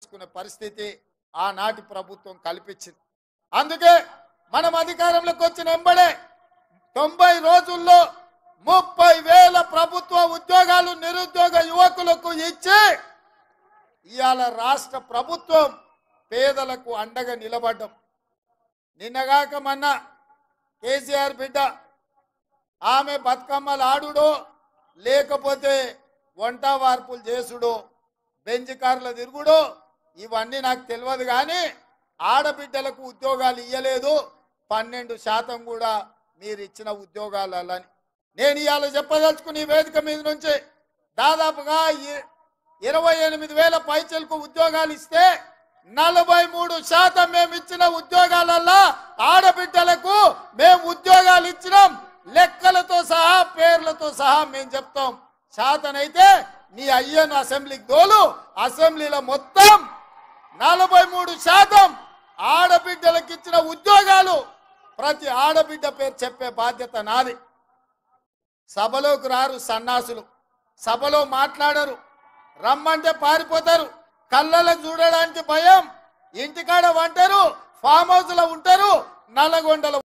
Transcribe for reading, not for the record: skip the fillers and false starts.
చేసుకునే పరిస్థితి ఆనాటి ప్రభుత్వం కల్పించింది. అందుకే మనం అధికారంలోకి వచ్చిన వెంబడే 90 రోజుల్లో 30,000 ప్రభుత్వ ఉద్యోగాలు నిరుద్యోగ యువకులకు ఇచ్చి ఇవాళ రాష్ట్ర ప్రభుత్వం పేదలకు అండగా నిలబడ్డం. నిన్నగాక మొన్న కేసీఆర్ బిడ్డ ఆమె బతుకమ్మలు ఆడుడో లేకపోతే వంట వార్పులు చేసుడో బెంచ్ కార్ల తిరుగుడో ఇవన్నీ నాకు తెలియదు, కానీ ఆడబిడ్డలకు ఉద్యోగాలు ఇవ్వలేదు, 12% కూడా మీరు ఇచ్చిన ఉద్యోగాలని నేను ఇవాళ చెప్పదలుచుకుని ఈ వేదిక మీద నుంచి దాదాపుగా 28,000 పైచలకు ఉద్యోగాలు ఇస్తే 43% మేము ఇచ్చిన ఉద్యోగాలల్లో ఆడబిడ్డలకు మేము ఉద్యోగాలు ఇచ్చినాం. లెక్కలతో సహా పేర్లతో సహా మేము చెప్తాం. శాతనైతే నీ అయ్యను అసెంబ్లీకి దోలు, అసెంబ్లీలో మొత్తం 43% ఆడబిడ్డలకు ఇచ్చిన ఉద్యోగాలు ప్రతి ఆడబిడ్డ పేరు చెప్పే బాధ్యత నాది. సభలోకి రారు సన్నాసులు, సభలో మాట్లాడరు, రమ్మంటే పారిపోతారు, కళ్ళలకు చూడడానికి భయం, ఇంటికాడ వంటారు, ఫామ్ హౌస్ లో ఉంటారు, నల్లగొండలో